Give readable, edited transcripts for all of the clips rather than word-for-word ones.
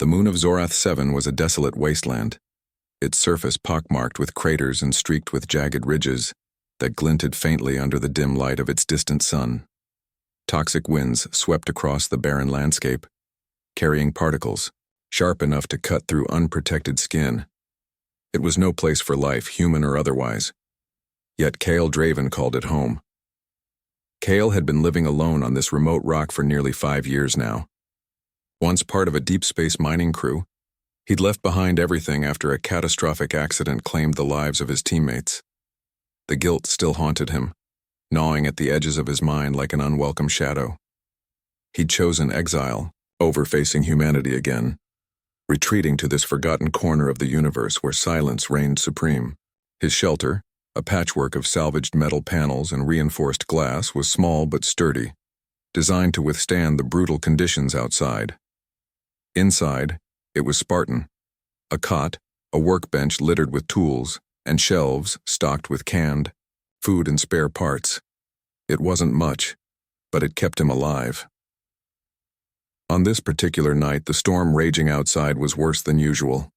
The moon of Zorath 7 was a desolate wasteland, its surface pockmarked with craters and streaked with jagged ridges that glinted faintly under the dim light of its distant sun. Toxic winds swept across the barren landscape, carrying particles sharp enough to cut through unprotected skin. It was no place for life, human or otherwise. Yet Cale Draven called it home. Cale had been living alone on this remote rock for nearly 5 years now. Once part of a deep space mining crew, he'd left behind everything after a catastrophic accident claimed the lives of his teammates. The guilt still haunted him, gnawing at the edges of his mind like an unwelcome shadow. He'd chosen exile over facing humanity again, retreating to this forgotten corner of the universe where silence reigned supreme. His shelter, a patchwork of salvaged metal panels and reinforced glass, was small but sturdy, designed to withstand the brutal conditions outside. Inside, it was Spartan. A cot, a workbench littered with tools, and shelves stocked with canned food and spare parts. It wasn't much, but it kept him alive. On this particular night, the storm raging outside was worse than usual.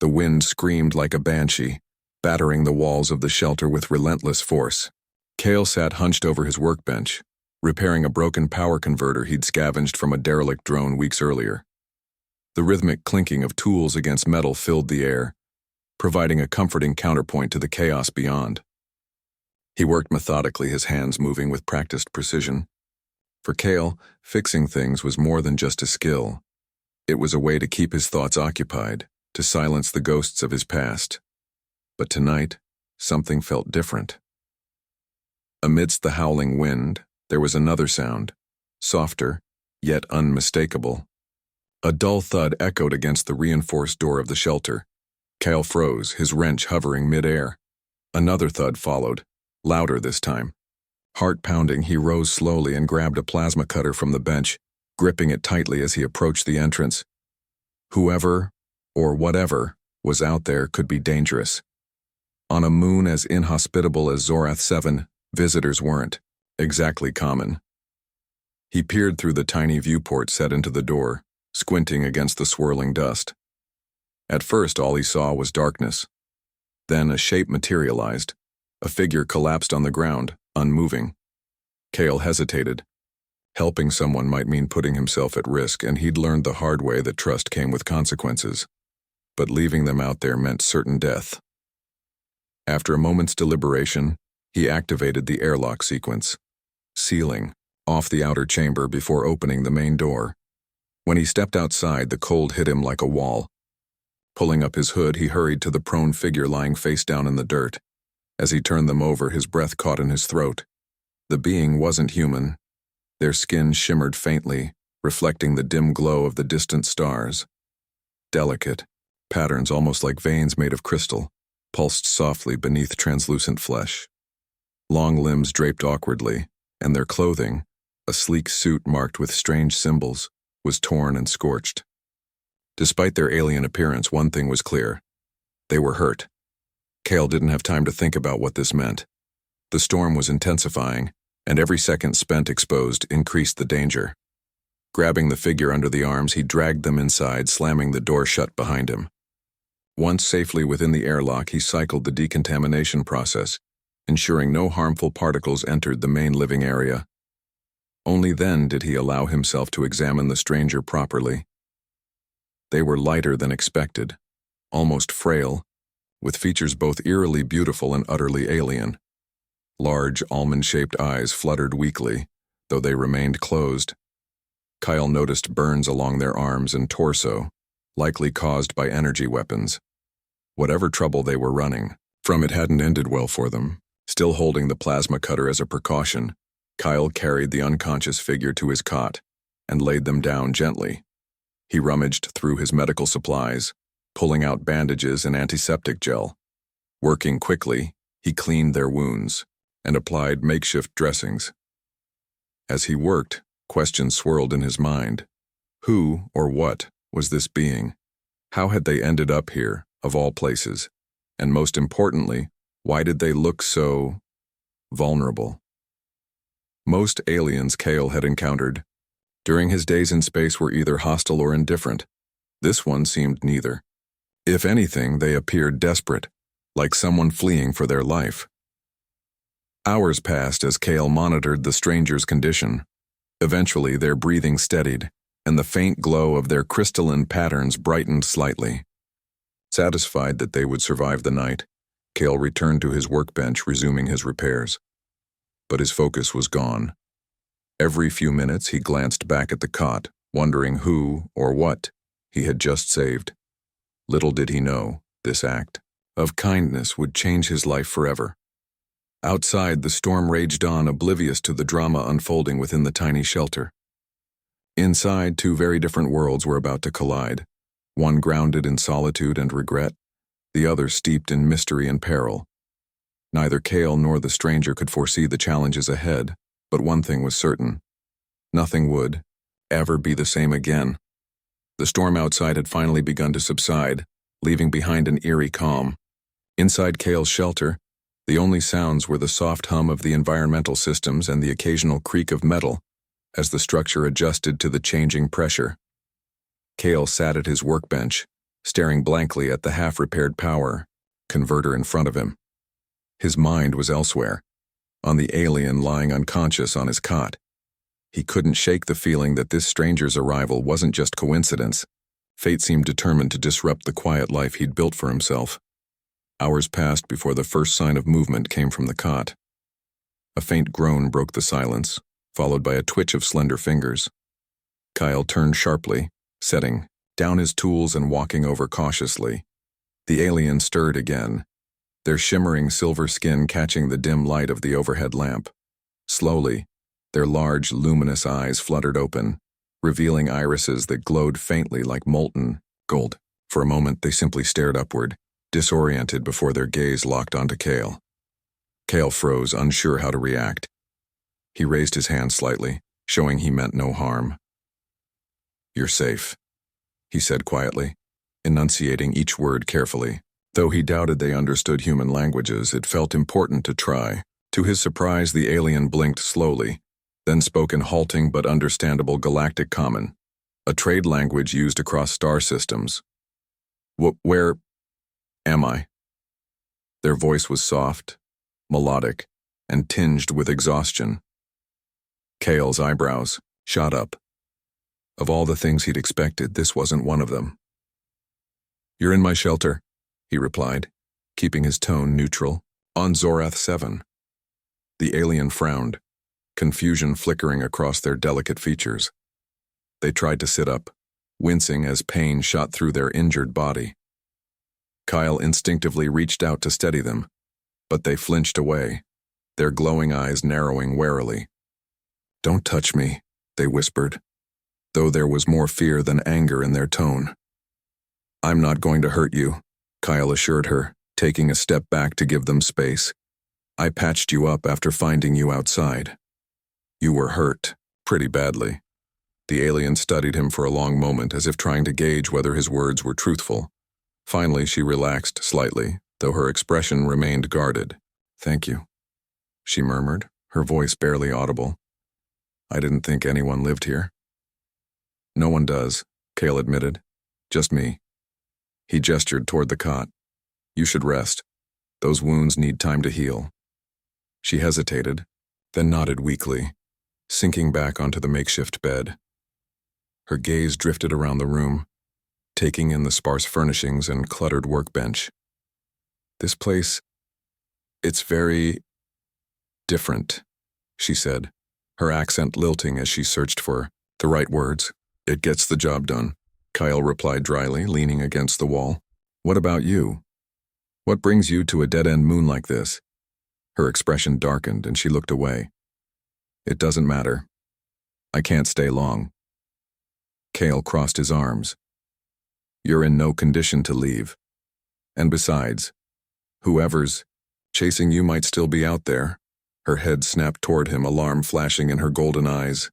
The wind screamed like a banshee, battering the walls of the shelter with relentless force. Cale sat hunched over his workbench, repairing a broken power converter he'd scavenged from a derelict drone weeks earlier. The rhythmic clinking of tools against metal filled the air, providing a comforting counterpoint to the chaos beyond. He worked methodically, his hands moving with practiced precision. For Cale, fixing things was more than just a skill. It was a way to keep his thoughts occupied, to silence the ghosts of his past. But tonight, something felt different. Amidst the howling wind, there was another sound, softer, yet unmistakable. A dull thud echoed against the reinforced door of the shelter. Cale froze, his wrench hovering mid-air. Another thud followed, louder this time. Heart pounding, he rose slowly and grabbed a plasma cutter from the bench, gripping it tightly as he approached the entrance. Whoever, or whatever, was out there could be dangerous. On a moon as inhospitable as Zorath 7, visitors weren't exactly common. He peered through the tiny viewport set into the door, squinting against the swirling dust. At first, all he saw was darkness. Then a shape materialized. A figure collapsed on the ground, unmoving. Cale hesitated. Helping someone might mean putting himself at risk, and he'd learned the hard way that trust came with consequences. But leaving them out there meant certain death. After a moment's deliberation, he activated the airlock sequence, sealing off the outer chamber before opening the main door. When he stepped outside, the cold hit him like a wall. Pulling up his hood, he hurried to the prone figure lying face down in the dirt. As he turned them over, his breath caught in his throat. The being wasn't human. Their skin shimmered faintly, reflecting the dim glow of the distant stars. Delicate, patterns almost like veins made of crystal, pulsed softly beneath translucent flesh. Long limbs draped awkwardly, and their clothing, a sleek suit marked with strange symbols, was torn and scorched. Despite their alien appearance, one thing was clear. They were hurt. Cale didn't have time to think about what this meant. The storm was intensifying, and every second spent exposed increased the danger. Grabbing the figure under the arms, he dragged them inside, slamming the door shut behind him. Once safely within the airlock, he cycled the decontamination process, ensuring no harmful particles entered the main living area. Only then did he allow himself to examine the stranger properly. They were lighter than expected, almost frail, with features both eerily beautiful and utterly alien. Large, almond-shaped eyes fluttered weakly, though they remained closed. Cale noticed burns along their arms and torso, likely caused by energy weapons. Whatever trouble they were running from, it hadn't ended well for them. Still holding the plasma cutter as a precaution, Cale carried the unconscious figure to his cot and laid them down gently. He rummaged through his medical supplies, pulling out bandages and antiseptic gel. Working quickly, he cleaned their wounds and applied makeshift dressings. As he worked, questions swirled in his mind. Who or what was this being? How had they ended up here, of all places? And most importantly, why did they look so vulnerable? Most aliens Cale had encountered during his days in space were either hostile or indifferent, This one seemed neither. If anything, they appeared desperate, like someone fleeing for their life. Hours passed as Kale monitored the stranger's condition. Eventually, their breathing steadied, and the faint glow of their crystalline patterns brightened slightly. Satisfied that they would survive the night, Kale returned to his workbench, resuming his repairs. But his focus was gone. Every few minutes he glanced back at the cot, wondering who or what he had just saved. Little did he know, this act of kindness would change his life forever. Outside, the storm raged on, oblivious to the drama unfolding within the tiny shelter. Inside, two very different worlds were about to collide, one grounded in solitude and regret, the other steeped in mystery and peril. Neither Kale nor the stranger could foresee the challenges ahead, but one thing was certain. Nothing would ever be the same again. The storm outside had finally begun to subside, leaving behind an eerie calm. Inside Kale's shelter, the only sounds were the soft hum of the environmental systems and the occasional creak of metal as the structure adjusted to the changing pressure. Kale sat at his workbench, staring blankly at the half-repaired power converter in front of him. His mind was elsewhere, on the alien lying unconscious on his cot. He couldn't shake the feeling that this stranger's arrival wasn't just coincidence. Fate seemed determined to disrupt the quiet life he'd built for himself. Hours passed before the first sign of movement came from the cot. A faint groan broke the silence, followed by a twitch of slender fingers. Kyle turned sharply, setting down his tools and walking over cautiously. The alien stirred again, their shimmering silver skin catching the dim light of the overhead lamp. Slowly, their large, luminous eyes fluttered open, revealing irises that glowed faintly like molten gold. For a moment, they simply stared upward, disoriented before their gaze locked onto Kale. Kale froze, unsure how to react. He raised his hand slightly, showing he meant no harm. "You're safe," he said quietly, enunciating each word carefully. Though he doubted they understood human languages, it felt important to try. To his surprise, the alien blinked slowly, then spoke in halting but understandable Galactic Common, a trade language used across star systems. Where am I?" Their voice was soft, melodic, and tinged with exhaustion. Kale's eyebrows shot up. Of all the things he'd expected, this wasn't one of them. "You're in my shelter," he replied, keeping his tone neutral, "on Zorath 7. The alien frowned, confusion flickering across their delicate features. They tried to sit up, wincing as pain shot through their injured body. Kyle instinctively reached out to steady them, but they flinched away, their glowing eyes narrowing warily. "Don't touch me," they whispered, though there was more fear than anger in their tone. "I'm not going to hurt you," Kyle assured her, taking a step back to give them space. "I patched you up after finding you outside. You were hurt, pretty badly." The alien studied him for a long moment, as if trying to gauge whether his words were truthful. Finally, she relaxed slightly, though her expression remained guarded. "Thank you," she murmured, her voice barely audible. "I didn't think anyone lived here." "No one does," Kale admitted. "Just me." He gestured toward the cot. "You should rest. Those wounds need time to heal." She hesitated, then nodded weakly, sinking back onto the makeshift bed. Her gaze drifted around the room, taking in the sparse furnishings and cluttered workbench. "This place, it's very different," she said, her accent lilting as she searched for the right words. "It gets the job done," Kyle replied dryly, leaning against the wall. "What about you? What brings you to a dead-end moon like this?" Her expression darkened and she looked away. "It doesn't matter. I can't stay long." Kale crossed his arms. "You're in no condition to leave. And besides, whoever's chasing you might still be out there." Her head snapped toward him, alarm flashing in her golden eyes.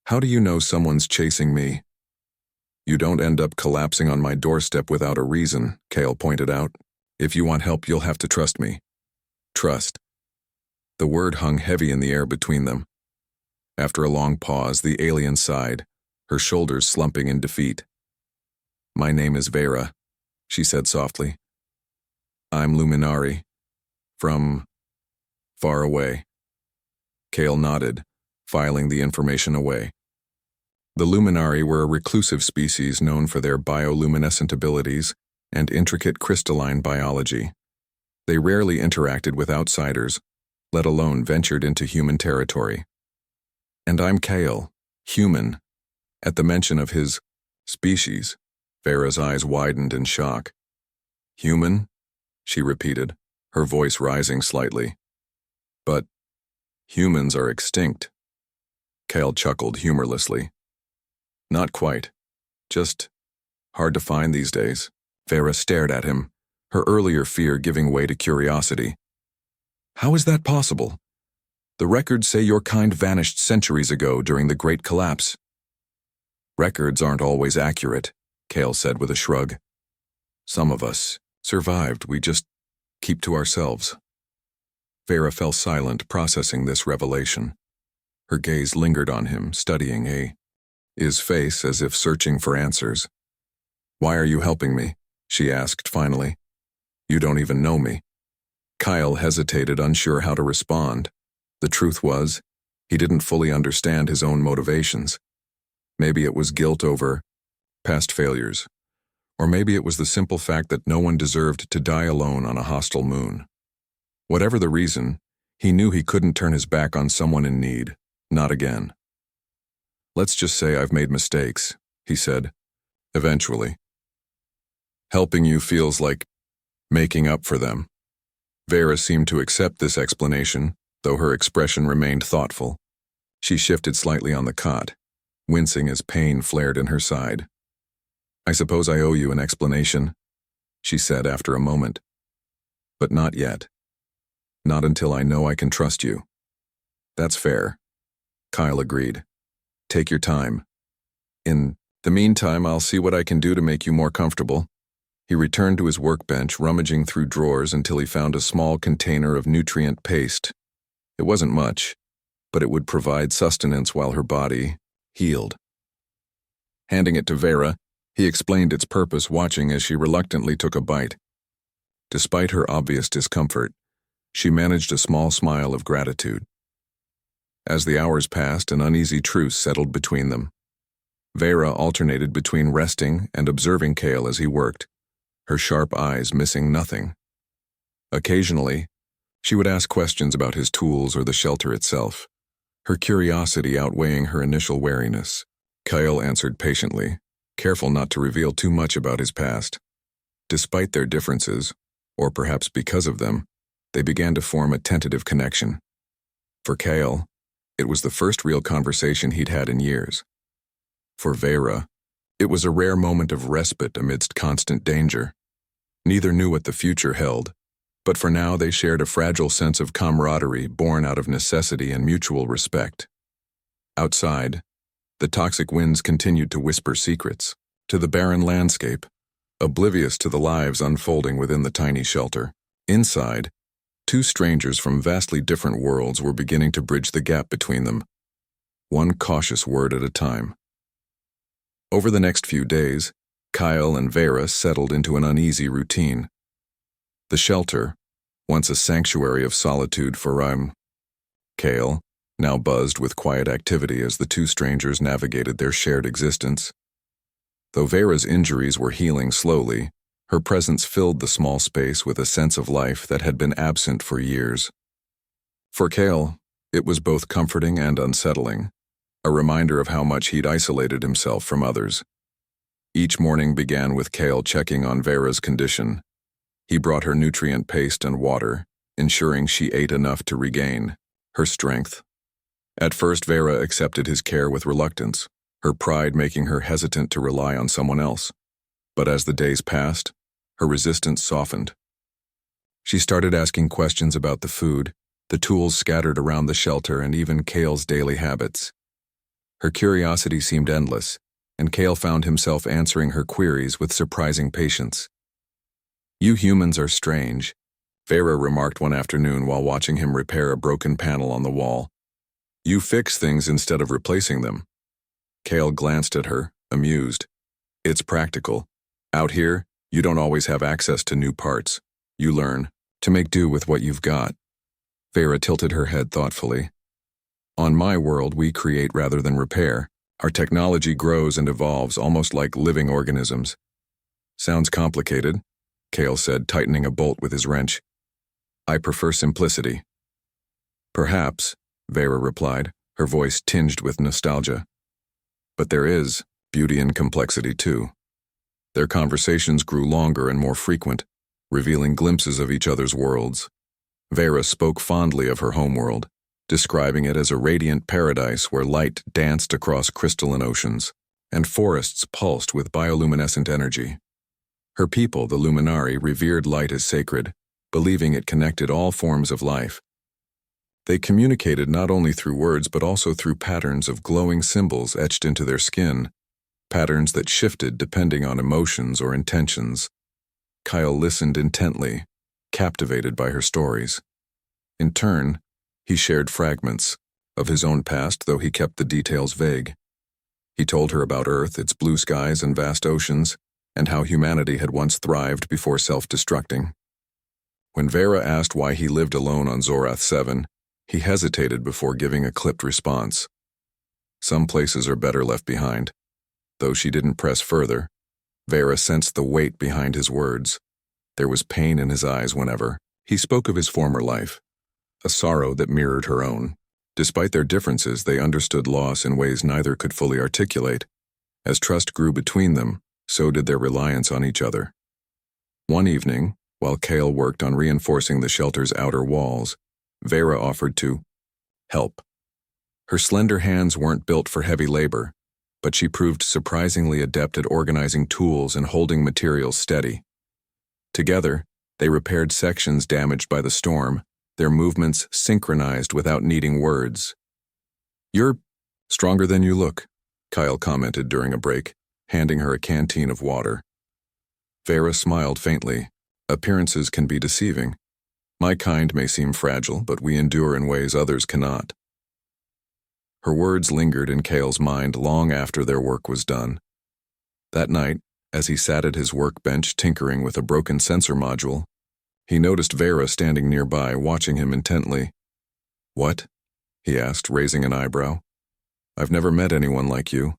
"How do you know someone's chasing me?" "You don't end up collapsing on my doorstep without a reason," Kale pointed out. "If you want help, you'll have to trust me." Trust. The word hung heavy in the air between them. After a long pause, the alien sighed, her shoulders slumping in defeat. My name is Vera, she said softly. I'm Luminari. From far away. Kale nodded, filing the information away. The Luminari were a reclusive species known for their bioluminescent abilities and intricate crystalline biology. They rarely interacted with outsiders, let alone ventured into human territory. And I'm Kale, human. At the mention of his species, Vera's eyes widened in shock. Human? She repeated, her voice rising slightly. But humans are extinct. Kale chuckled humorlessly. Not quite. Just hard to find these days. Vera stared at him, her earlier fear giving way to curiosity. How is that possible? The records say your kind vanished centuries ago during the Great Collapse. Records aren't always accurate, Kale said with a shrug. Some of us survived, we just keep to ourselves. Vera fell silent, processing this revelation. Her gaze lingered on him, studying his face as if searching for answers. Why are you helping me? She asked finally. You don't even know me. Kyle hesitated, unsure how to respond. The truth was, he didn't fully understand his own motivations. Maybe it was guilt over past failures, or maybe it was the simple fact that no one deserved to die alone on a hostile moon. Whatever the reason, he knew he couldn't turn his back on someone in need, not again. Let's just say I've made mistakes, he said, eventually. Helping you feels like making up for them. Vera seemed to accept this explanation, though her expression remained thoughtful. She shifted slightly on the cot, wincing as pain flared in her side. I suppose I owe you an explanation, she said after a moment. But not yet. Not until I know I can trust you. That's fair, Kyle agreed. Take your time. In the meantime, I'll see what I can do to make you more comfortable. He returned to his workbench, rummaging through drawers until he found a small container of nutrient paste. It wasn't much, but it would provide sustenance while her body healed. Handing it to Vera, he explained its purpose, watching as she reluctantly took a bite. Despite her obvious discomfort, she managed a small smile of gratitude. As the hours passed, an uneasy truce settled between them. Vera alternated between resting and observing Kale as he worked, her sharp eyes missing nothing. Occasionally, she would ask questions about his tools or the shelter itself, her curiosity outweighing her initial wariness. Kyle answered patiently, careful not to reveal too much about his past. Despite their differences, or perhaps because of them, they began to form a tentative connection. For Kale, it was the first real conversation he'd had in years. For Vera, it was a rare moment of respite amidst constant danger. Neither knew what the future held, but for now they shared a fragile sense of camaraderie born out of necessity and mutual respect. Outside, the toxic winds continued to whisper secrets to the barren landscape, oblivious to the lives unfolding within the tiny shelter. Inside, two strangers from vastly different worlds were beginning to bridge the gap between them, one cautious word at a time. Over the next few days, Kyle and Vera settled into an uneasy routine. The shelter, once a sanctuary of solitude for Kale, now buzzed with quiet activity as the two strangers navigated their shared existence. Though Vera's injuries were healing slowly, her presence filled the small space with a sense of life that had been absent for years. For Kale, it was both comforting and unsettling, a reminder of how much he'd isolated himself from others. Each morning began with Kale checking on Vera's condition. He brought her nutrient paste and water, ensuring she ate enough to regain her strength. At first, Vera accepted his care with reluctance, her pride making her hesitant to rely on someone else. But as the days passed, her resistance softened. She started asking questions about the food, the tools scattered around the shelter, and even Kale's daily habits. Her curiosity seemed endless, and Kale found himself answering her queries with surprising patience. You humans are strange, Vera remarked one afternoon while watching him repair a broken panel on the wall. You fix things instead of replacing them. Kale glanced at her, amused. It's practical, Out here, you don't always have access to new parts. You learn to make do with what you've got. Vera tilted her head thoughtfully. On my world, we create rather than repair. Our technology grows and evolves almost like living organisms. Sounds complicated, Kale said, tightening a bolt with his wrench. I prefer simplicity. Perhaps, Vera replied, her voice tinged with nostalgia. But there is beauty in complexity too. Their conversations grew longer and more frequent, revealing glimpses of each other's worlds. Vera spoke fondly of her homeworld, describing it as a radiant paradise where light danced across crystalline oceans, and forests pulsed with bioluminescent energy. Her people, the Luminari, revered light as sacred, believing it connected all forms of life. They communicated not only through words but also through patterns of glowing symbols etched into their skin, patterns that shifted depending on emotions or intentions. Kyle listened intently, captivated by her stories. In turn, he shared fragments of his own past, though he kept the details vague. He told her about Earth, its blue skies and vast oceans, and how humanity had once thrived before self-destructing. When Vera asked why he lived alone on Zorath 7, he hesitated before giving a clipped response. Some places are better left behind. Though she didn't press further, Vera sensed the weight behind his words. There was pain in his eyes whenever he spoke of his former life, a sorrow that mirrored her own. Despite their differences, they understood loss in ways neither could fully articulate. As trust grew between them, so did their reliance on each other. One evening, while Kale worked on reinforcing the shelter's outer walls, Vera offered to help. Her slender hands weren't built for heavy labor, but she proved surprisingly adept at organizing tools and holding materials steady. Together, they repaired sections damaged by the storm, their movements synchronized without needing words. "You're stronger than you look," Kyle commented during a break, handing her a canteen of water. Vera smiled faintly. Appearances can be deceiving. My kind may seem fragile, but we endure in ways others cannot. Her words lingered in Kale's mind long after their work was done. That night, as he sat at his workbench tinkering with a broken sensor module, he noticed Vera standing nearby, watching him intently. "What?" he asked, raising an eyebrow. "I've never met anyone like you,"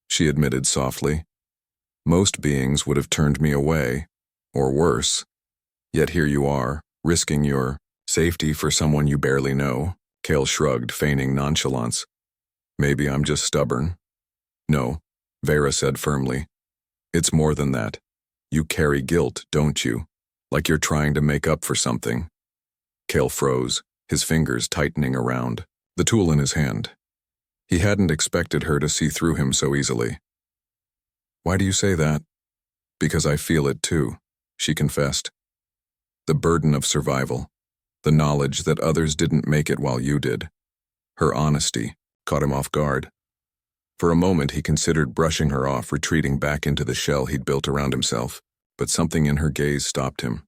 she admitted softly. "Most beings would have turned me away, or worse. Yet here you are, risking your safety for someone you barely know." Kale shrugged, feigning nonchalance. "Maybe I'm just stubborn." "No," Vera said firmly. "It's more than that. You carry guilt, don't you? Like you're trying to make up for something." Kale froze, his fingers tightening around the tool in his hand. He hadn't expected her to see through him so easily. "Why do you say that?" "Because I feel it too," she confessed. "The burden of survival, the knowledge that others didn't make it while you did." Her honesty caught him off guard. For a moment he considered brushing her off, retreating back into the shell he'd built around himself, but something in her gaze stopped him.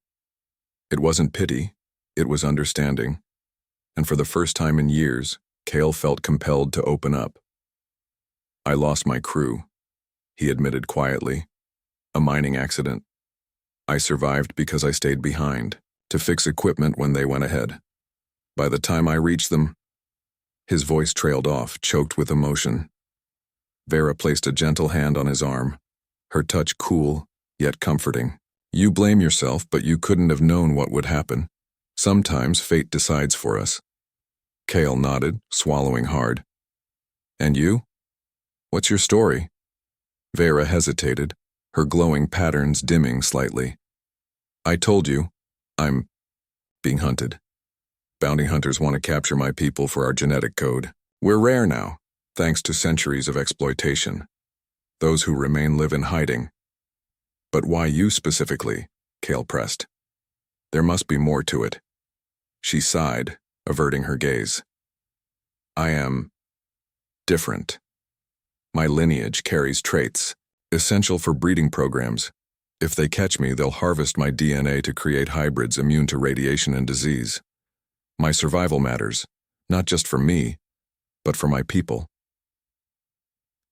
It wasn't pity, it was understanding. And for the first time in years, Kale felt compelled to open up. "I lost my crew," he admitted quietly. "A mining accident. I survived because I stayed behind, to fix equipment when they went ahead. By the time I reached them..." His voice trailed off, choked with emotion. Vera placed a gentle hand on his arm, her touch cool, yet comforting. "You blame yourself, but you couldn't have known what would happen. Sometimes fate decides for us." Kale nodded, swallowing hard. "And you? What's your story?" Vera hesitated, her glowing patterns dimming slightly. "I told you, I'm being hunted. Bounty hunters want to capture my people for our genetic code. We're rare now, thanks to centuries of exploitation. Those who remain live in hiding." "But why you specifically?" Kale pressed. "There must be more to it." She sighed, averting her gaze. "I am different. My lineage carries traits, essential for breeding programs. If they catch me, they'll harvest my DNA to create hybrids immune to radiation and disease. My survival matters, not just for me, but for my people."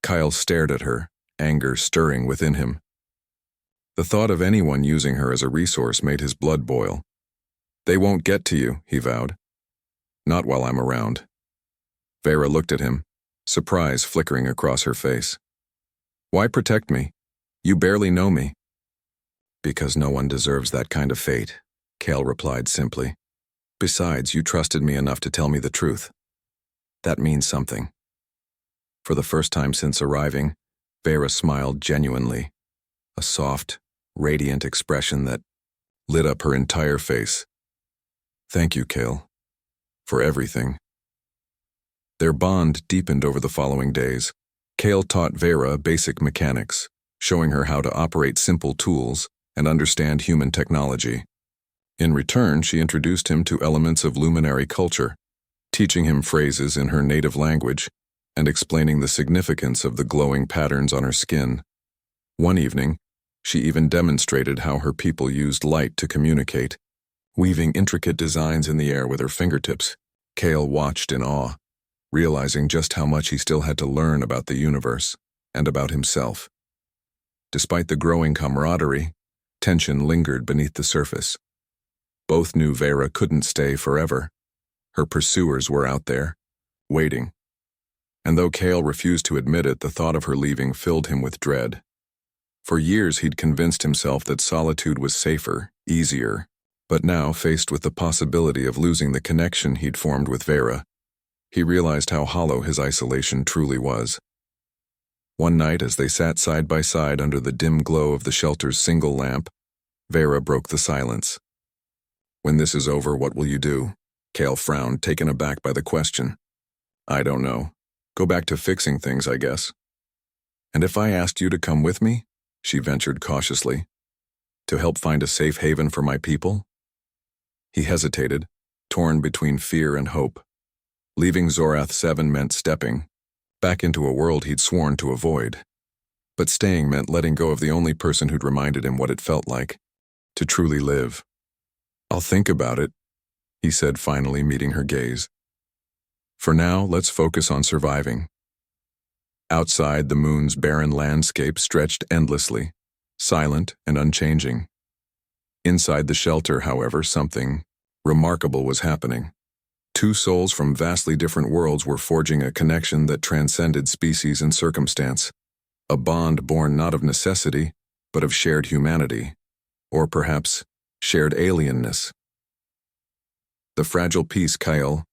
Kyle stared at her, anger stirring within him. The thought of anyone using her as a resource made his blood boil. "They won't get to you," he vowed. "Not while I'm around." Vera looked at him, surprise flickering across her face. "Why protect me? You barely know me." "Because no one deserves that kind of fate," Kale replied simply. "Besides, you trusted me enough to tell me the truth. That means something." For the first time since arriving, Vera smiled genuinely, a soft, radiant expression that lit up her entire face. "Thank you, Kale, for everything." Their bond deepened over the following days. Kale taught Vera basic mechanics, showing her how to operate simple tools and understand human technology. In return, she introduced him to elements of luminary culture, teaching him phrases in her native language and explaining the significance of the glowing patterns on her skin. One evening, she even demonstrated how her people used light to communicate, weaving intricate designs in the air with her fingertips. Kale watched in awe, realizing just how much he still had to learn about the universe and about himself. Despite the growing camaraderie, tension lingered beneath the surface. Both knew Vera couldn't stay forever. Her pursuers were out there, waiting. And though Kale refused to admit it, the thought of her leaving filled him with dread. For years he'd convinced himself that solitude was safer, easier, but now, faced with the possibility of losing the connection he'd formed with Vera, he realized how hollow his isolation truly was. One night, as they sat side by side under the dim glow of the shelter's single lamp, Vera broke the silence. "When this is over, what will you do?" Kale frowned, taken aback by the question. "I don't know. Go back to fixing things, I guess." "And if I asked you to come with me?" she ventured cautiously. "To help find a safe haven for my people?" He hesitated, torn between fear and hope. Leaving Zorath 7 meant stepping back into a world he'd sworn to avoid. But staying meant letting go of the only person who'd reminded him what it felt like to truly live. "I'll think about it," he said, finally meeting her gaze. "For now, let's focus on surviving." Outside, the moon's barren landscape stretched endlessly, silent and unchanging. Inside the shelter, however, something remarkable was happening. Two souls from vastly different worlds were forging a connection that transcended species and circumstance, a bond born not of necessity, but of shared humanity, or perhaps shared alienness. The fragile peace Kyle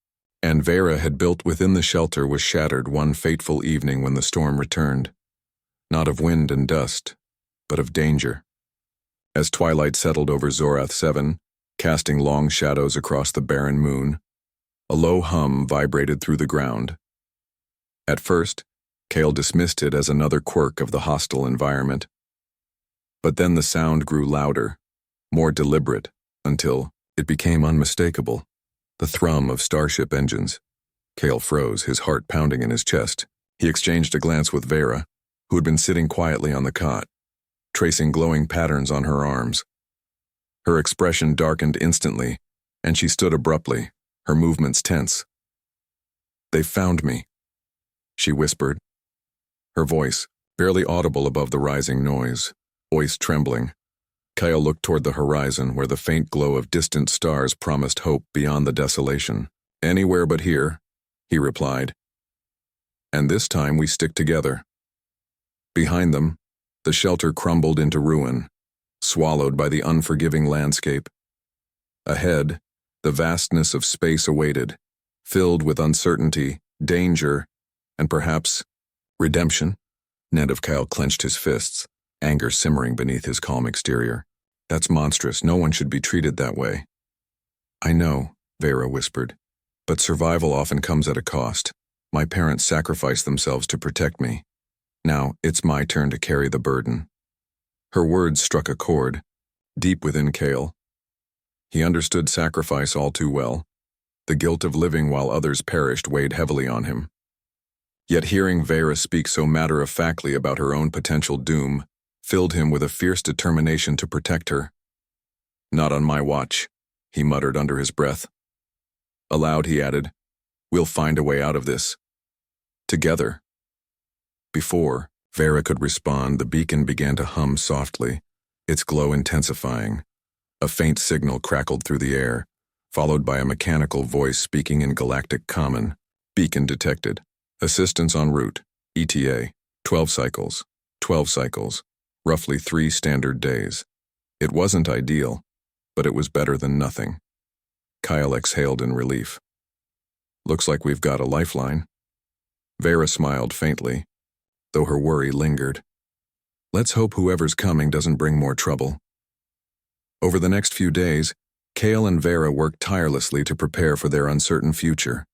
and Vera had built within the shelter was shattered one fateful evening when the storm returned, not of wind and dust, but of danger. As twilight settled over Zorath 7, casting long shadows across the barren moon, a low hum vibrated through the ground. At first, Kale dismissed it as another quirk of the hostile environment. But then the sound grew louder, more deliberate, until it became unmistakable. The thrum of starship engines. Kale froze, his heart pounding in his chest. He exchanged a glance with Vera, who had been sitting quietly on the cot, tracing glowing patterns on her arms. Her expression darkened instantly, and she stood abruptly, her movements tense. "They found me," she whispered, her voice barely audible above the rising noise, voice trembling. Kyle looked toward the horizon where the faint glow of distant stars promised hope beyond the desolation. "Anywhere but here," he replied. "And this time we stick together." Behind them, the shelter crumbled into ruin, swallowed by the unforgiving landscape. Ahead, the vastness of space awaited, filled with uncertainty, danger, and perhaps redemption. Ned of Kyle clenched his fists, anger simmering beneath his calm exterior. "That's monstrous. No one should be treated that way." "I know," Vera whispered, "but survival often comes at a cost. My parents sacrificed themselves to protect me. Now, it's my turn to carry the burden." Her words struck a chord, deep within Kale. He understood sacrifice all too well. The guilt of living while others perished weighed heavily on him. Yet hearing Vera speak so matter-of-factly about her own potential doom filled him with a fierce determination to protect her. "Not on my watch," he muttered under his breath. Aloud he added, "We'll find a way out of this. Together." Before Vera could respond, the beacon began to hum softly, its glow intensifying. A faint signal crackled through the air, followed by a mechanical voice speaking in galactic common. Beacon detected. Assistance en route. ETA. 12 cycles. 12 cycles. Roughly 3 standard days. It wasn't ideal, but it was better than nothing. Kyle exhaled in relief. Looks like we've got a lifeline. Vera smiled faintly, though her worry lingered. Let's hope whoever's coming doesn't bring more trouble. Over the next few days, Kale and Vera worked tirelessly to prepare for their uncertain future.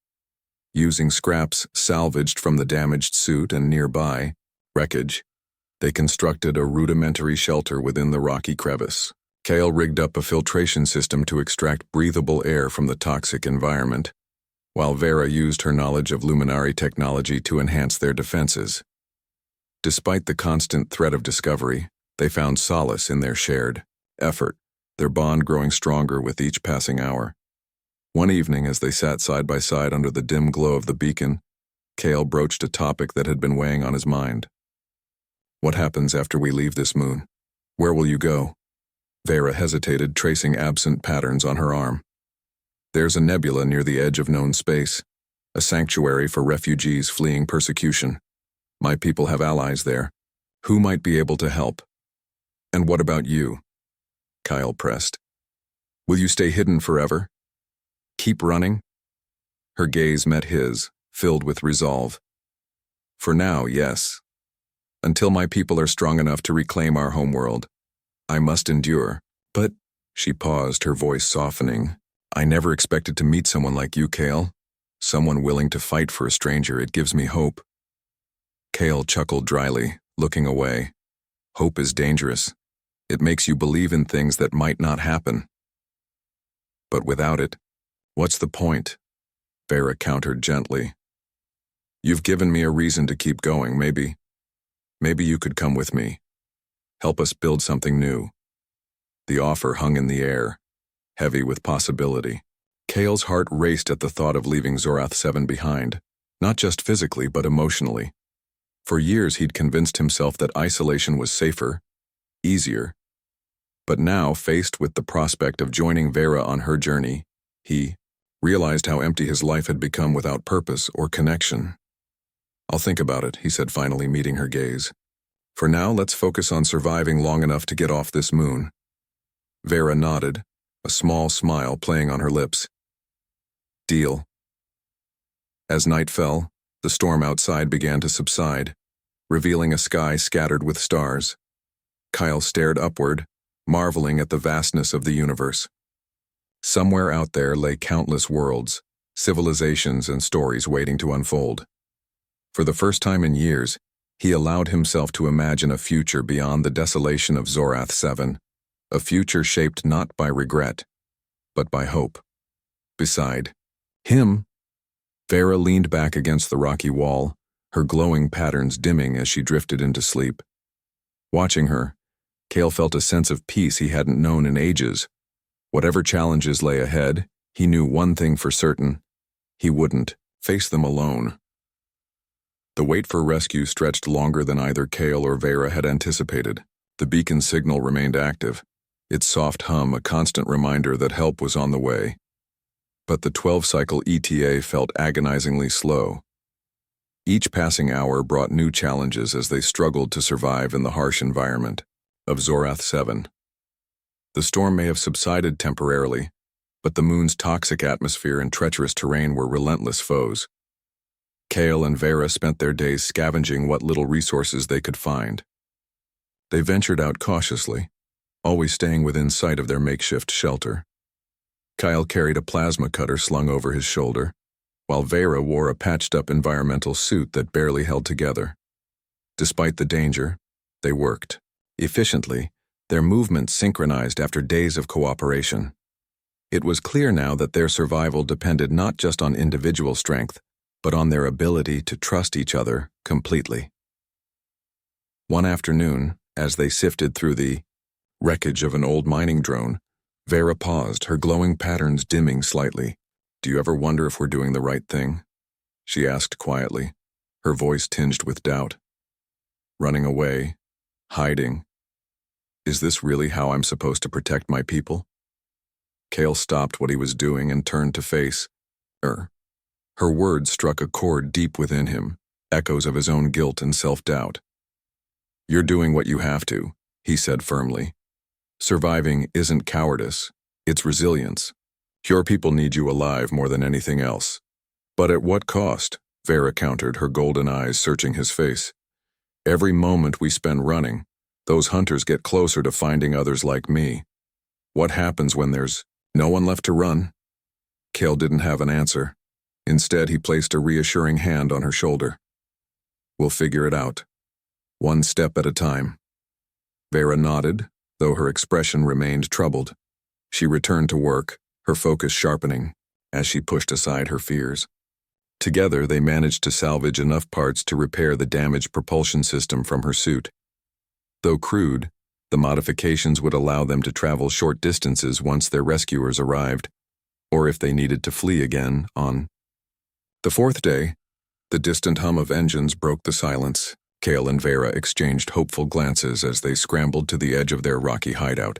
Using scraps salvaged from the damaged suit and nearby wreckage, they constructed a rudimentary shelter within the rocky crevice. Kale rigged up a filtration system to extract breathable air from the toxic environment, while Vera used her knowledge of Luminari technology to enhance their defenses. Despite the constant threat of discovery, they found solace in their shared effort, their bond growing stronger with each passing hour. One evening, as they sat side by side under the dim glow of the beacon, Kale broached a topic that had been weighing on his mind. What happens after we leave this moon? Where will you go? Vera hesitated, tracing absent patterns on her arm. There's a nebula near the edge of known space, a sanctuary for refugees fleeing persecution. My people have allies there. Who might be able to help? And what about you? Kyle pressed. Will you stay hidden forever? Keep running? Her gaze met his, filled with resolve. For now, yes. Until my people are strong enough to reclaim our homeworld, I must endure. But, she paused, her voice softening, I never expected to meet someone like you, Kale. Someone willing to fight for a stranger. It gives me hope. Kale chuckled dryly, looking away. Hope is dangerous. It makes you believe in things that might not happen. But without it, what's the point? Vera countered gently. You've given me a reason to keep going, maybe. Maybe you could come with me. Help us build something new. The offer hung in the air, heavy with possibility. Kale's heart raced at the thought of leaving Zorath 7 behind, not just physically but emotionally. For years he'd convinced himself that isolation was safer, easier. But now, faced with the prospect of joining Vera on her journey, he realized how empty his life had become without purpose or connection. I'll think about it, he said, finally meeting her gaze. For now, let's focus on surviving long enough to get off this moon. Vera nodded, a small smile playing on her lips. Deal. As night fell, the storm outside began to subside, revealing a sky scattered with stars. Kyle stared upward, marveling at the vastness of the universe. Somewhere out there lay countless worlds, civilizations and stories waiting to unfold. For the first time in years, he allowed himself to imagine a future beyond the desolation of Zorath 7, a future shaped not by regret, but by hope. Beside him, Vera leaned back against the rocky wall, her glowing patterns dimming as she drifted into sleep. Watching her, Kale felt a sense of peace he hadn't known in ages. Whatever challenges lay ahead, he knew one thing for certain: he wouldn't face them alone. The wait for rescue stretched longer than either Kale or Vera had anticipated. The beacon signal remained active, its soft hum a constant reminder that help was on the way. But the 12-cycle ETA felt agonizingly slow. Each passing hour brought new challenges as they struggled to survive in the harsh environment of Zorath 7. The storm may have subsided temporarily, but the moon's toxic atmosphere and treacherous terrain were relentless foes. Kale and Vera spent their days scavenging what little resources they could find. They ventured out cautiously, always staying within sight of their makeshift shelter. Kyle carried a plasma cutter slung over his shoulder, while Vera wore a patched-up environmental suit that barely held together. Despite the danger, they worked efficiently, their movements synchronized after days of cooperation. It was clear now that their survival depended not just on individual strength, but on their ability to trust each other completely. One afternoon, as they sifted through the wreckage of an old mining drone, Vera paused, her glowing patterns dimming slightly. Do you ever wonder if we're doing the right thing? She asked quietly, her voice tinged with doubt. Running away, hiding. Is this really how I'm supposed to protect my people? Kale stopped what he was doing and turned to face her. Her words struck a chord deep within him, echoes of his own guilt and self-doubt. You're doing what you have to, he said firmly. Surviving isn't cowardice, it's resilience. Your people need you alive more than anything else. But at what cost? Vera countered, her golden eyes searching his face. Every moment we spend running, those hunters get closer to finding others like me. What happens when there's no one left to run? Kale didn't have an answer. Instead, he placed a reassuring hand on her shoulder. We'll figure it out. One step at a time. Vera nodded, though her expression remained troubled. She returned to work, her focus sharpening, as she pushed aside her fears. Together, they managed to salvage enough parts to repair the damaged propulsion system from her suit. Though crude, the modifications would allow them to travel short distances once their rescuers arrived, or if they needed to flee again, on. The fourth day, the distant hum of engines broke the silence. Kale and Vera exchanged hopeful glances as they scrambled to the edge of their rocky hideout.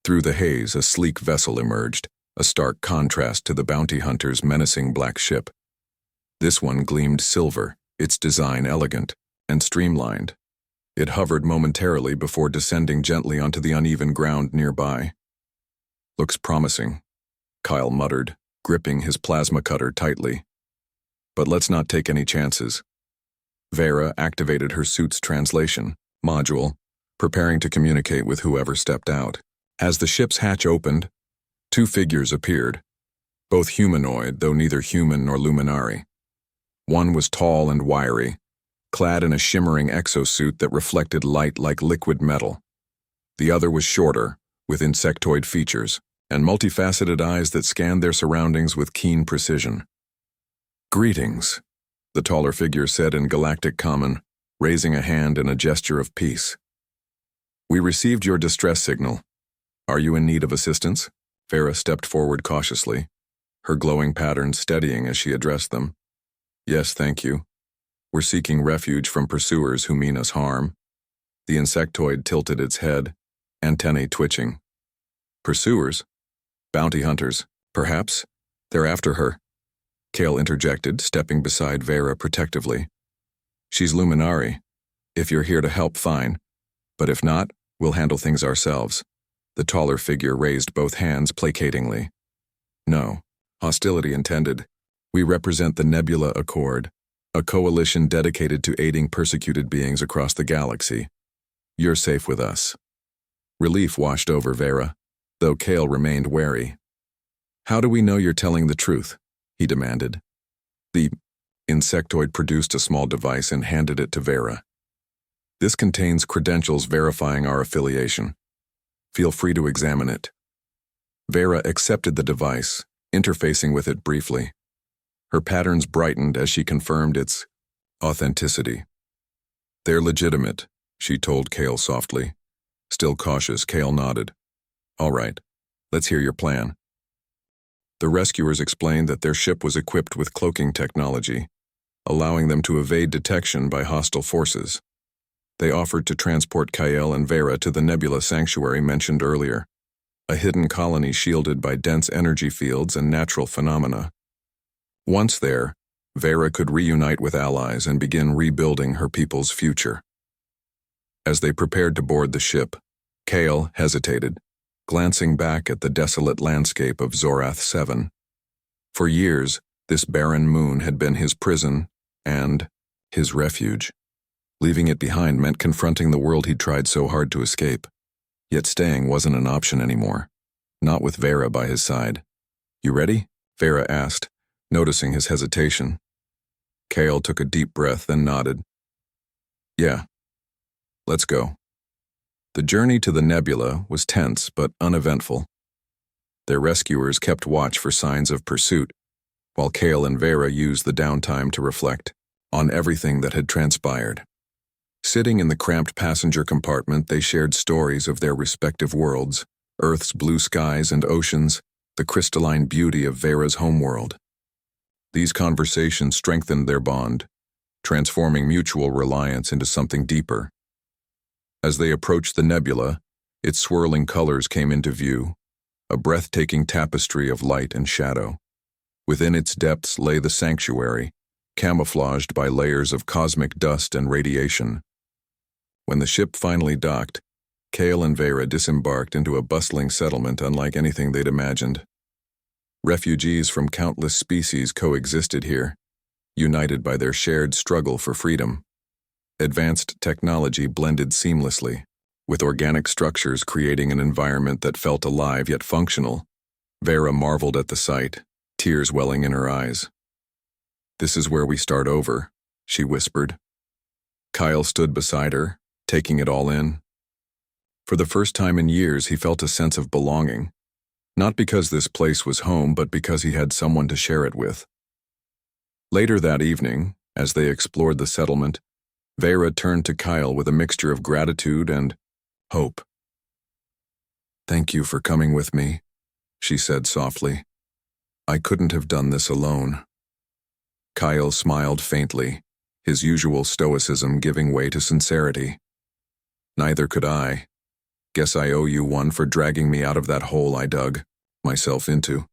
Through the haze, a sleek vessel emerged, a stark contrast to the bounty hunter's menacing black ship. This one gleamed silver, its design elegant and streamlined. It hovered momentarily before descending gently onto the uneven ground nearby. Looks promising, Kyle muttered, gripping his plasma cutter tightly. But let's not take any chances. Vera activated her suit's translation module, preparing to communicate with whoever stepped out. As the ship's hatch opened, two figures appeared, both humanoid, though neither human nor luminari. One was tall and wiry, clad in a shimmering exosuit that reflected light like liquid metal. The other was shorter, with insectoid features, and multifaceted eyes that scanned their surroundings with keen precision. Greetings, the taller figure said in galactic common, raising a hand in a gesture of peace. We received your distress signal. Are you in need of assistance? Vera stepped forward cautiously, her glowing patterns steadying as she addressed them. Yes, thank you. We're seeking refuge from pursuers who mean us harm. The insectoid tilted its head, antennae twitching. Pursuers? Bounty hunters, perhaps? They're after her. Kale interjected, stepping beside Vera protectively. She's Luminari. If you're here to help, fine. But if not, we'll handle things ourselves. The taller figure raised both hands placatingly. No, hostility intended. We represent the Nebula Accord, a coalition dedicated to aiding persecuted beings across the galaxy. You're safe with us. Relief washed over Vera, though Kale remained wary. How do we know you're telling the truth? He demanded. The insectoid produced a small device and handed it to Vera. This contains credentials verifying our affiliation. Feel free to examine it. Vera accepted the device, interfacing with it briefly. Her patterns brightened as she confirmed its authenticity. They're legitimate, she told Kale softly. Still cautious, Kale nodded. All right, let's hear your plan. The rescuers explained that their ship was equipped with cloaking technology, allowing them to evade detection by hostile forces. They offered to transport Kyle and Vera to the Nebula Sanctuary mentioned earlier, a hidden colony shielded by dense energy fields and natural phenomena. Once there, Vera could reunite with allies and begin rebuilding her people's future. As they prepared to board the ship, Kale hesitated, glancing back at the desolate landscape of Zorath 7. For years, this barren moon had been his prison and his refuge. Leaving it behind meant confronting the world he'd tried so hard to escape. Yet staying wasn't an option anymore, not with Vera by his side. You ready? Vera asked, noticing his hesitation. Kale took a deep breath, then nodded. Yeah. Let's go. The journey to the nebula was tense but uneventful. Their rescuers kept watch for signs of pursuit, while Kale and Vera used the downtime to reflect on everything that had transpired. Sitting in the cramped passenger compartment, they shared stories of their respective worlds, Earth's blue skies and oceans, the crystalline beauty of Vera's homeworld. These conversations strengthened their bond, transforming mutual reliance into something deeper. As they approached the nebula, Its swirling colors came into view, a breathtaking tapestry of light and shadow. Within its depths lay the sanctuary, camouflaged by layers of cosmic dust and radiation. When the ship finally docked, Kale and Vera disembarked into a bustling settlement unlike anything they'd imagined. Refugees from countless species coexisted here, united by their shared struggle for freedom. Advanced technology blended seamlessly, with organic structures creating an environment that felt alive yet functional. Vera marveled at the sight, tears welling in her eyes. "This is where we start over," she whispered. Kyle stood beside her, taking it all in. For the first time in years, he felt a sense of belonging, not because this place was home, but because he had someone to share it with. Later that evening, as they explored the settlement, Vera turned to Kyle with a mixture of gratitude and hope. "Thank you for coming with me," she said softly. "I couldn't have done this alone." Kyle smiled faintly, his usual stoicism giving way to sincerity. "Neither could I. Guess I owe you one for dragging me out of that hole I dug myself into."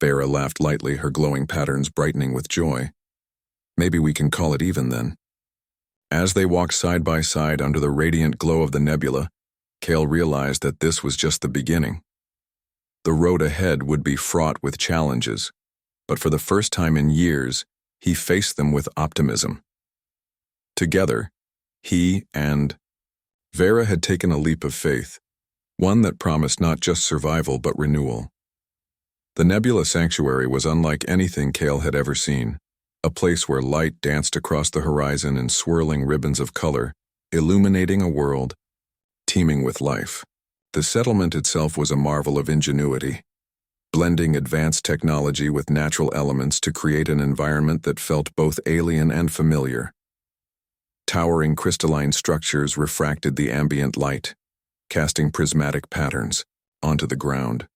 Vera laughed lightly, her glowing patterns brightening with joy. "Maybe we can call it even then." As they walked side by side under the radiant glow of the nebula, Kale realized that this was just the beginning. The road ahead would be fraught with challenges, but for the first time in years, he faced them with optimism. Together, he and Vera had taken a leap of faith, one that promised not just survival but renewal. The Nebula Sanctuary was unlike anything Kale had ever seen, a place where light danced across the horizon in swirling ribbons of color, illuminating a world teeming with life. The settlement itself was a marvel of ingenuity, blending advanced technology with natural elements to create an environment that felt both alien and familiar. Towering crystalline structures refracted the ambient light, casting prismatic patterns onto the ground.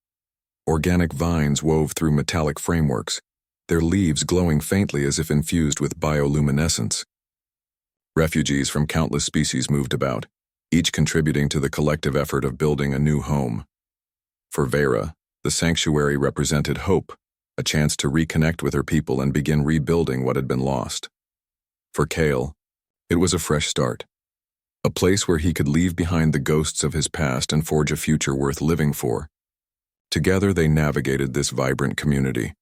Organic vines wove through metallic frameworks, their leaves glowing faintly as if infused with bioluminescence. Refugees from countless species moved about, each contributing to the collective effort of building a new home. For Vera, the sanctuary represented hope, a chance to reconnect with her people and begin rebuilding what had been lost. For Kale, it was a fresh start, a place where he could leave behind the ghosts of his past and forge a future worth living for. Together they navigated this vibrant community,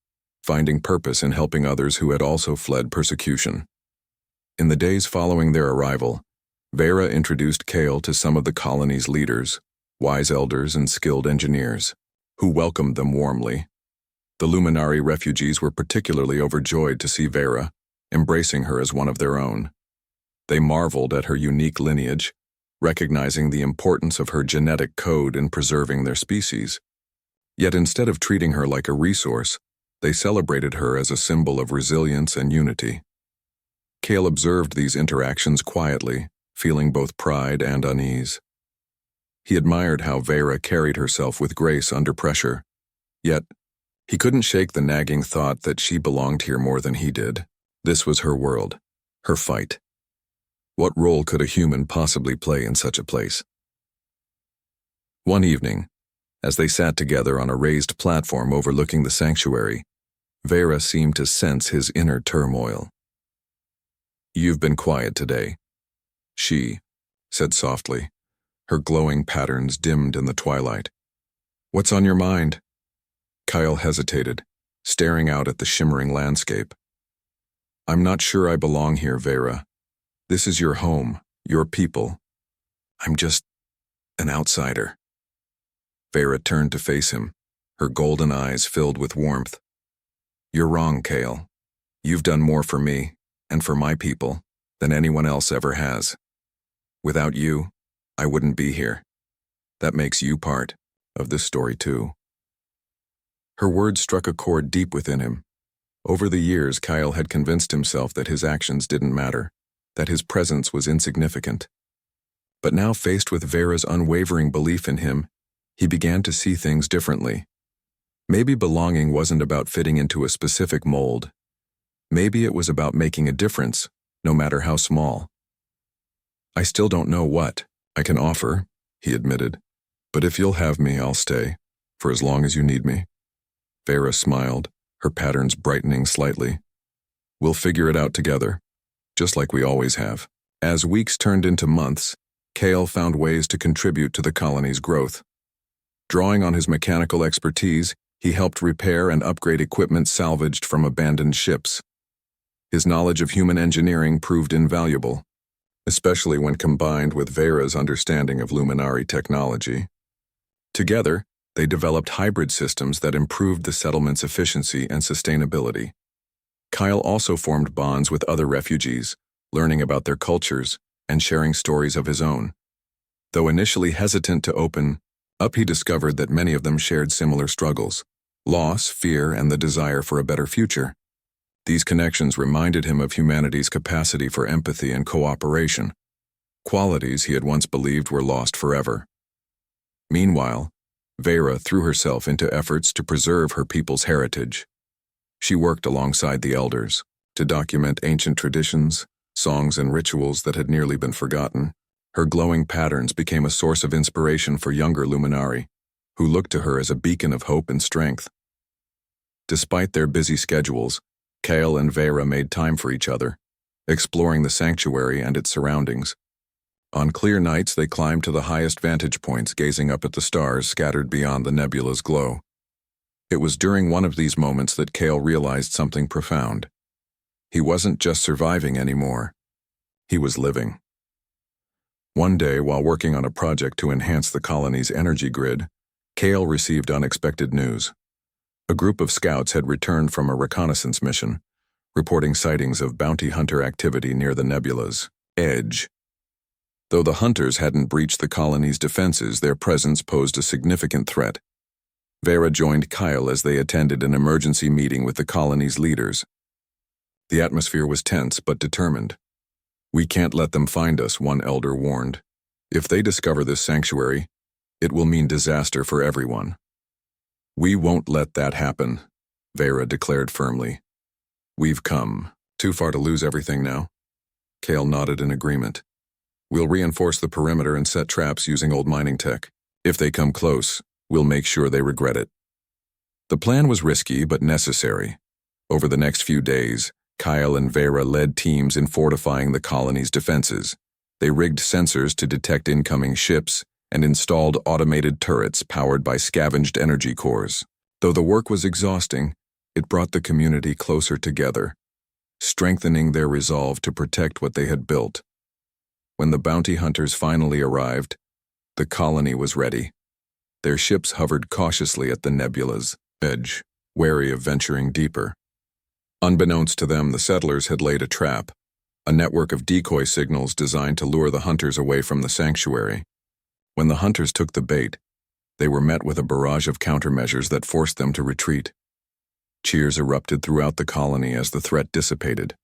finding purpose in helping others who had also fled persecution. In the days following their arrival, Vera introduced Kale to some of the colony's leaders, wise elders and skilled engineers, who welcomed them warmly. The Luminari refugees were particularly overjoyed to see Vera, embracing her as one of their own. They marveled at her unique lineage, recognizing the importance of her genetic code in preserving their species. Yet instead of treating her like a resource, they celebrated her as a symbol of resilience and unity. Kale observed these interactions quietly, feeling both pride and unease. He admired how Vera carried herself with grace under pressure, yet he couldn't shake the nagging thought that she belonged here more than he did. This was her world, her fight. What role could a human possibly play in such a place? One evening, as they sat together on a raised platform overlooking the sanctuary, Vera seemed to sense his inner turmoil. "You've been quiet today," she said softly, her glowing patterns dimmed in the twilight. "What's on your mind?" Kyle hesitated, staring out at the shimmering landscape. "I'm not sure I belong here, Vera. This is your home, your people. I'm just an outsider." Vera turned to face him, her golden eyes filled with warmth. "You're wrong, Kale. You've done more for me, and for my people, than anyone else ever has. Without you, I wouldn't be here. That makes you part of this story too." Her words struck a chord deep within him. Over the years, Kyle had convinced himself that his actions didn't matter, that his presence was insignificant. But now, faced with Vera's unwavering belief in him, he began to see things differently. Maybe belonging wasn't about fitting into a specific mold. Maybe it was about making a difference, no matter how small. "I still don't know what I can offer," he admitted, But if you'll have me, I'll stay, for as long as you need me. Vera smiled, her patterns brightening slightly. We'll figure it out together, just like we always have. As weeks turned into months, Kale found ways to contribute to the colony's growth. Drawing on his mechanical expertise, he helped repair and upgrade equipment salvaged from abandoned ships. His knowledge of human engineering proved invaluable, especially when combined with Vera's understanding of Luminari technology. Together, they developed hybrid systems that improved the settlement's efficiency and sustainability. Kyle also formed bonds with other refugees, learning about their cultures and sharing stories of his own. Though initially hesitant to open up, he discovered that many of them shared similar struggles: loss, fear, and the desire for a better future. These connections reminded him of humanity's capacity for empathy and cooperation, qualities he had once believed were lost forever. Meanwhile, Vera threw herself into efforts to preserve her people's heritage. She worked alongside the elders to document ancient traditions, songs, and rituals that had nearly been forgotten. Her glowing patterns became a source of inspiration for younger Luminari, who looked to her as a beacon of hope and strength. Despite their busy schedules, Kale and Vera made time for each other, exploring the sanctuary and its surroundings. On clear nights, they climbed to the highest vantage points, gazing up at the stars scattered beyond the nebula's glow. It was during one of these moments that Kale realized something profound. He wasn't just surviving anymore. He was living. One day, while working on a project to enhance the colony's energy grid, Kale received unexpected news. A group of scouts had returned from a reconnaissance mission, reporting sightings of bounty hunter activity near the nebula's edge. Though the hunters hadn't breached the colony's defenses, their presence posed a significant threat. Vera joined Kyle as they attended an emergency meeting with the colony's leaders. The atmosphere was tense but determined. "We can't let them find us," one elder warned. "If they discover this sanctuary, it will mean disaster for everyone." "We won't let that happen," Vera declared firmly. "We've come too far to lose everything now." Kale nodded in agreement. "We'll reinforce the perimeter and set traps using old mining tech. If they come close, we'll make sure they regret it." The plan was risky but necessary. Over the next few days, Kyle and Vera led teams in fortifying the colony's defenses. They rigged sensors to detect incoming ships and installed automated turrets powered by scavenged energy cores. Though the work was exhausting, it brought the community closer together, strengthening their resolve to protect what they had built. When the bounty hunters finally arrived, the colony was ready. Their ships hovered cautiously at the nebula's edge, wary of venturing deeper. Unbeknownst to them, the settlers had laid a trap, a network of decoy signals designed to lure the hunters away from the sanctuary. When the hunters took the bait, they were met with a barrage of countermeasures that forced them to retreat. Cheers erupted throughout the colony as the threat dissipated.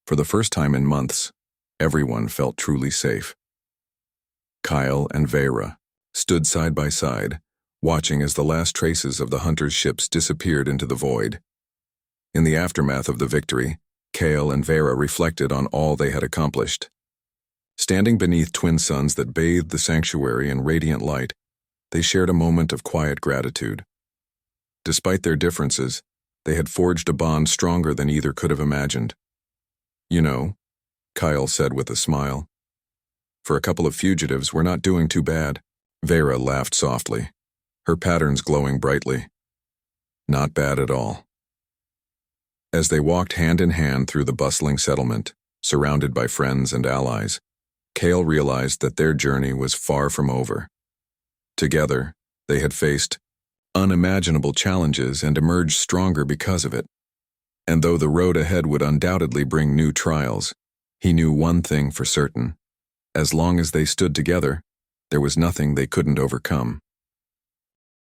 For the first time in months, everyone felt truly safe. Kyle and Vera stood side by side, watching as the last traces of the hunters' ships disappeared into the void. In the aftermath of the victory, Kale and Vera reflected on all they had accomplished. Standing beneath twin suns that bathed the sanctuary in radiant light, they shared a moment of quiet gratitude. Despite their differences, they had forged a bond stronger than either could have imagined. "You know," Kyle said with a smile, "for a couple of fugitives, we're not doing too bad." Vera laughed softly, her patterns glowing brightly. "Not bad at all." As they walked hand in hand through the bustling settlement, surrounded by friends and allies, Kale realized that their journey was far from over. Together, they had faced unimaginable challenges and emerged stronger because of it. And though the road ahead would undoubtedly bring new trials, he knew one thing for certain: as long as they stood together, there was nothing they couldn't overcome.